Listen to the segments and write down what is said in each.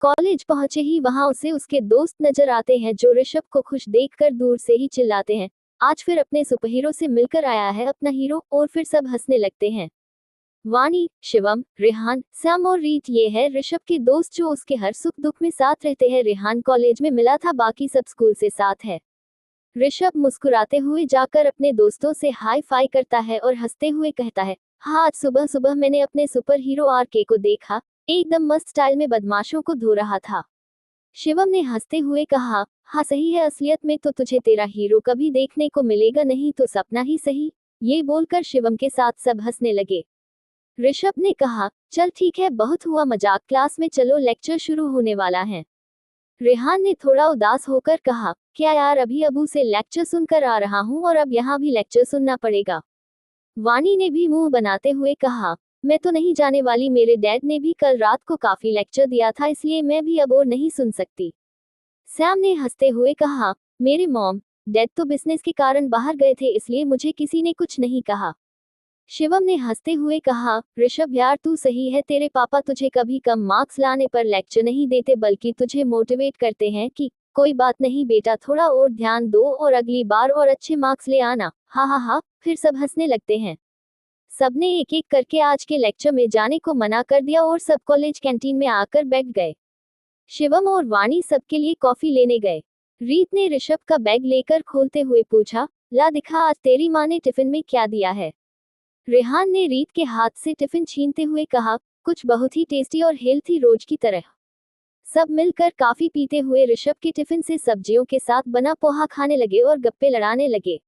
College पहुंचे ही वहां उसे उसके दोस्त नजर आते हैं जो ऋषभ को खुश देखकर दूर से ही चिल्लाते हैं, आज फिर अपने सुपरहीरो से मिलकर आया है अपना हीरो। और फिर सब हंसने लगते हैं। वानी, शिवम, रेहान, सैम और रीत ये है ऋषभ के दोस्त जो उसके हर सुख दुख में साथ रहते हैं। रेहान कॉलेज में मिला था, बाकी सब स्कूल से साथ है। ऋषभ मुस्कुराते हुए जाकर अपने दोस्तों से हाई फाई करता है और हंसते हुए कहता है, हाँ आज सुबह सुबह मैंने अपने सुपर हीरो आरके को देखा, एकदम मस्त स्टाइल में बदमाशों को धो रहा था। शिवम ने हंसते हुए कहा, हाँ सही है, असलियत में तो तुझे तेरा हीरो कभी देखने को मिलेगा नहीं तो सपना ही सही। ये बोलकर शिवम के साथ सब हंसने लगे। ऋषभ ने कहा, चल ठीक है, बहुत हुआ मजाक, क्लास में चलो, लेक्चर शुरू होने वाला है। रेहान ने थोड़ा उदास होकर कहा, क्या यार, अभी अबू से लेक्चर सुनकर आ रहा हूँ और अब यहाँ भी लेक्चर सुनना पड़ेगा। वानी ने भी मुंह बनाते हुए कहा, मैं तो नहीं जाने वाली, मेरे डैड ने भी कल रात को काफी लेक्चर दिया था, इसलिए मैं भी अब और नहीं सुन सकती। सैम ने हंसते हुए कहा, मेरे मॉम डैड तो बिजनेस के कारण बाहर गए थे, इसलिए मुझे किसी ने कुछ नहीं कहा। शिवम ने हंसते हुए कहा, ऋषभ यार तू सही है, तेरे पापा तुझे कभी कम मार्क्स लाने पर लेक्चर नहीं देते बल्कि तुझे मोटिवेट करते हैं कि कोई बात नहीं बेटा, थोड़ा और ध्यान दो और अगली बार और अच्छे मार्क्स ले आना। हा हा हा। फिर सब हंसने लगते हैं। सबने एक एक करके आज के लेक्चर में जाने को मना कर दिया और सब कॉलेज कैंटीन में आकर बैठ गए। शिवम और वाणी सबके लिए कॉफी लेने गए। रीत ने ऋषभ का बैग लेकर खोलते हुए पूछा, ला दिखा आज तेरी माँ ने टिफिन में क्या दिया है। रेहान ने रीत के हाथ से टिफिन छीनते हुए कहा, कुछ बहुत ही टेस्टी और हेल्थी, रोज की तरह। सब मिलकर काफी पीते हुए ऋषभ के टिफिन से सब्जियों के साथ बना पोहा खाने लगे और गप्पे लड़ाने लगे।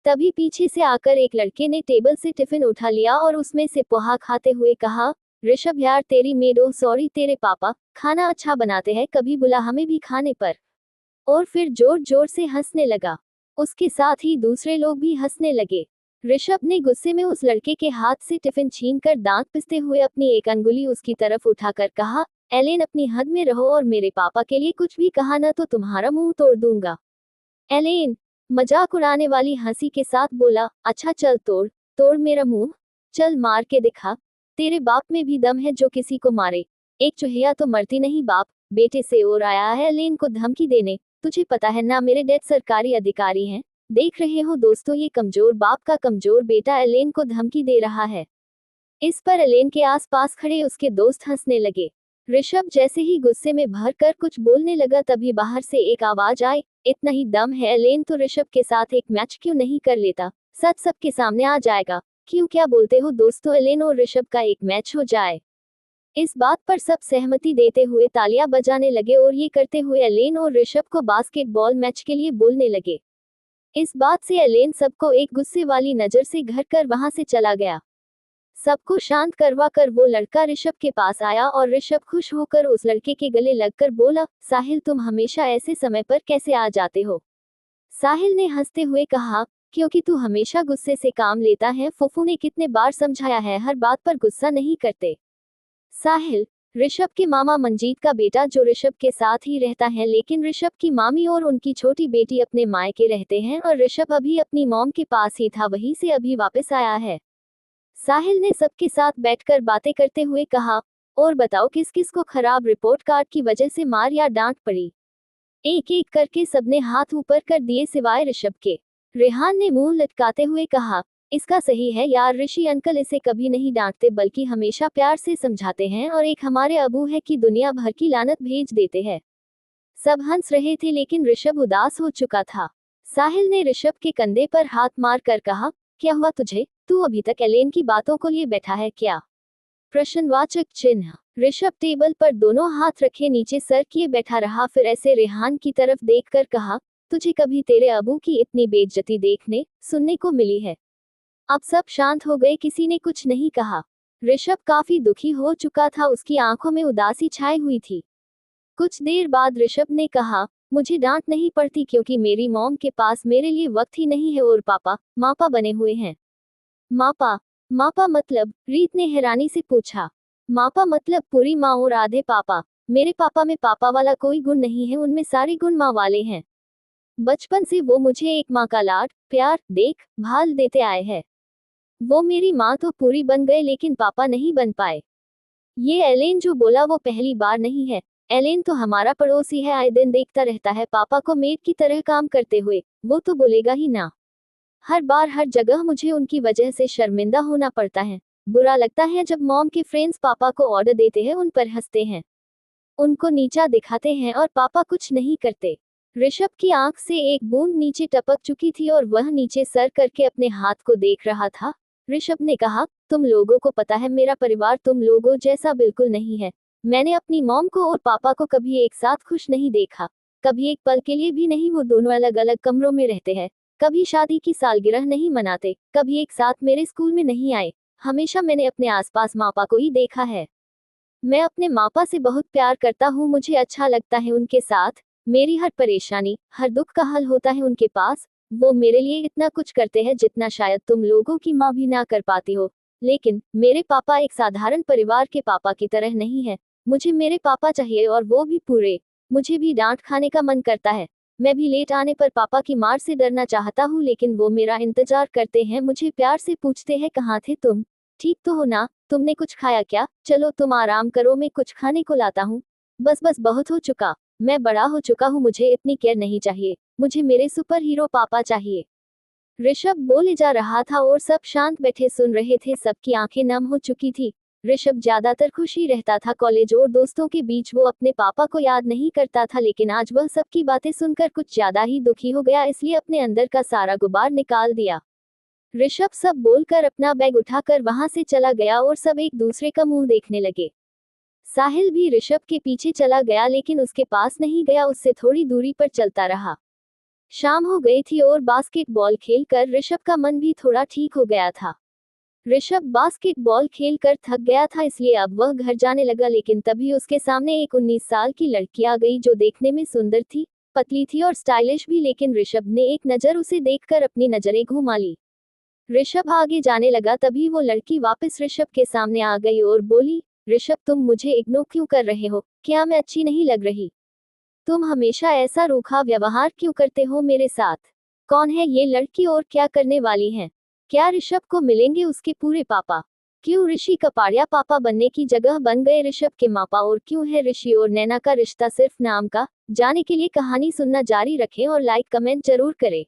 तभी पीछे से आकर एक लड़के ने टेबल से टिफिन उठा लिया और उसमें से पोहा खाते हुए कहा, ऋषभ यार तेरी मेड, ओह सॉरी, तेरे पापा खाना अच्छा बनाते हैं, कभी बुला हमें भी खाने पर। और फिर जोर जोर से हंसने लगा। उसके साथ ही दूसरे लोग भी हंसने लगे। ऋषभ ने गुस्से में उस लड़के के हाथ से टिफिन छीनकर दांत पिसते हुए अपनी एक अंगुली उसकी तरफ उठाकर कहा, एलेन अपनी हद में रहो और मेरे पापा के लिए कुछ भी कहा ना तो तुम्हारा मुंह तोड़ दूंगा। एलेन मजाक उड़ाने वाली हंसी के साथ बोला, अच्छा चल तोड़ तोड़ मेरा मुंह, चल मार के दिखा, तेरे बाप में भी दम है जो किसी को मारे। एक चूहिया तो मरती नहीं बाप बेटे से, और आया है एलेन को धमकी देने। तुझे पता है ना मेरे डैड सरकारी अधिकारी हैं। देख रहे हो दोस्तों, ये कमजोर बाप का कमजोर बेटा एलेन को धमकी दे रहा है। इस पर एलेन के आसपास खड़े उसके दोस्त हंसने लगे। ऋषभ जैसे ही गुस्से में भर कर कुछ बोलने लगा तभी बाहर से एक आवाज आई, इतना ही दम है एलेन तो ऋषभ के साथ एक मैच क्यों नहीं कर लेता, सच सबके सामने आ जाएगा। क्यों, क्या बोलते हो दोस्तों, एलेन और ऋषभ का एक मैच हो जाए। इस बात पर सब सहमति देते हुए तालियां बजाने लगे और ये करते हुए एलेन और ऋषभ को बास्केटबॉल मैच के लिए बोलने लगे। इस बात से एलेन सबको एक गुस्से वाली नजर से घर कर वहां से चला गया। सबको शांत करवा कर वो लड़का ऋषभ के पास आया और ऋषभ खुश होकर उस लड़के के गले लगकर बोला, साहिल तुम हमेशा ऐसे समय पर कैसे आ जाते हो। साहिल ने हंसते हुए कहा, क्योंकि तू हमेशा गुस्से से काम लेता है, फुफू ने कितने बार समझाया है, हर बात पर गुस्सा नहीं करते। साहिल ऋषभ के मामा मंजीत का बेटा जो ऋषभ के साथ ही रहता है, लेकिन ऋषभ की मामी और उनकी छोटी बेटी अपने मायके रहते हैं और ऋषभ अभी अपनी मॉम के पास ही था, वहीं से अभी वापस आया है। साहिल ने सबके साथ बैठकर बातें करते हुए कहा, और बताओ किस किस को खराब रिपोर्ट कार्ड की वजह से मार या डांट पड़ी। एक एक करके सबने हाथ ऊपर कर दिए सिवाय ऋषभ के। रेहान ने मुंह लटकाते हुए कहा, इसका सही है यार, ऋषि अंकल इसे कभी नहीं डांटते बल्कि हमेशा प्यार से समझाते हैं, और एक हमारे अबू है कि दुनिया भर की लानत भेज देते हैं। सब हंस रहे थे लेकिन ऋषभ उदास हो चुका था। साहिल ने ऋषभ के कंधे पर हाथ मार कर कहा, क्या हुआ तुझे, तू अभी तक एलेन की बातों को लिए बैठा है क्या। प्रश्नवाचक चिन्ह। ऋषभ टेबल पर दोनों हाथ रखे नीचे सर किए बैठा रहा, फिर ऐसे रेहान की तरफ देखकर कहा, तुझे कभी तेरे अबू की इतनी बेइज्जती देखने सुनने को मिली है। अब सब शांत हो गए, किसी ने कुछ नहीं कहा। ऋषभ काफी दुखी हो चुका था, उसकी आंखों में उदासी छाई हुई थी। कुछ देर बाद ऋषभ ने कहा, मुझे डांट नहीं पड़ती क्योंकि मेरी मॉम के पास मेरे लिए वक्त ही नहीं है और पापा मापा बने हुए हैं। मापा मापा मतलब, रीत ने हैरानी से पूछा। मापा मतलब पूरी माँ और आधे पापा। मेरे पापा में पापा वाला कोई गुण नहीं है, उनमें सारे गुण माँ वाले हैं। बचपन से वो मुझे एक माँ का लाड प्यार देख भाल देते आए हैं। वो मेरी माँ तो पूरी बन गए लेकिन पापा नहीं बन पाए। ये एलेन जो बोला वो पहली बार नहीं है। एलेन तो हमारा पड़ोसी है, आए दिन देखता रहता है पापा को मेड की तरह काम करते हुए, वो तो बोलेगा ही ना। हर बार हर जगह मुझे उनकी वजह से शर्मिंदा होना पड़ता है। बुरा लगता है जब मॉम के फ्रेंड्स पापा को ऑर्डर देते हैं, उन पर हंसते हैं, उनको नीचा दिखाते हैं और पापा कुछ नहीं करते। ऋषभ की आंख से एक बूंद नीचे टपक चुकी थी और वह नीचे सर करके अपने हाथ को देख रहा था। ऋषभ ने कहा, तुम लोगों को पता है मेरा परिवार तुम लोगों जैसा बिल्कुल नहीं है। मैंने अपनी मॉम को और पापा को कभी एक साथ खुश नहीं देखा, कभी एक पल के लिए भी नहीं। वो दोनों अलग अलग कमरों में रहते हैं, कभी शादी की सालगिरह नहीं मनाते, कभी एक साथ मेरे स्कूल में नहीं आए। हमेशा मैंने अपने आसपास मापा को ही देखा है। मैं अपने मापा से बहुत प्यार करता हूँ, मुझे अच्छा लगता है उनके साथ। मेरी हर परेशानी, हर दुख का हल होता है उनके पास। वो मेरे लिए इतना कुछ करते हैं जितना शायद तुम लोगों की माँ भी ना कर पाती हो। लेकिन मेरे पापा एक साधारण परिवार के पापा की तरह नहीं है। मुझे मेरे पापा चाहिए और वो भी पूरे। मुझे भी डांट खाने का मन करता है। मैं भी लेट आने पर पापा की मार से डरना चाहता हूँ, लेकिन वो मेरा इंतजार करते हैं, मुझे प्यार से पूछते हैं, कहाँ थे तुम? ठीक तो हो ना? तुमने कुछ खाया क्या? चलो तुम आराम करो, मैं कुछ खाने को लाता हूँ। बस बस बहुत हो चुका, मैं बड़ा हो चुका हूँ, मुझे इतनी केयर नहीं चाहिए। मुझे मेरे सुपर हीरो पापा चाहिए। ऋषभ बोले जा रहा था और सब शांत बैठे सुन रहे थे, सबकी आंखें नम हो चुकी थी। ऋषभ ज्यादातर खुश ही रहता था कॉलेज और दोस्तों के बीच, वो अपने पापा को याद नहीं करता था, लेकिन आज वह सबकी बातें सुनकर कुछ ज्यादा ही दुखी हो गया, इसलिए अपने अंदर का सारा गुबार निकाल दिया। ऋषभ सब बोलकर अपना बैग उठाकर वहां से चला गया और सब एक दूसरे का मुंह देखने लगे। साहिल भी ऋषभ के पीछे चला गया, लेकिन उसके पास नहीं गया, उससे थोड़ी दूरी पर चलता रहा। शाम हो गई थी और बास्केटबॉल खेलकर ऋषभ का मन भी थोड़ा ठीक हो गया था। ऋषभ बास्केटबॉल खेलकर थक गया था, इसलिए अब वह घर जाने लगा, लेकिन तभी उसके सामने एक 19 साल की लड़की आ गई, जो देखने में सुंदर थी, पतली थी और स्टाइलिश भी, लेकिन ऋषभ ने एक नज़र उसे देखकर अपनी नजरें घुमा ली। ऋषभ आगे जाने लगा, तभी वो लड़की वापस ऋषभ के सामने आ गई और बोली, ऋषभ तुम मुझे इग्नोर क्यों कर रहे हो? क्या मैं अच्छी नहीं लग रही? तुम हमेशा ऐसा रूखा व्यवहार क्यों करते हो मेरे साथ? कौन है ये लड़की और क्या करने वाली है? क्या ऋषभ को मिलेंगे उसके पूरे पापा? क्यों ऋषि कपाड़िया पापा बनने की जगह बन गए ऋषभ के मापा? और क्यों है ऋषि और नैना का रिश्ता सिर्फ नाम का? जाने के लिए कहानी सुनना जारी रखें और लाइक कमेंट जरूर करें।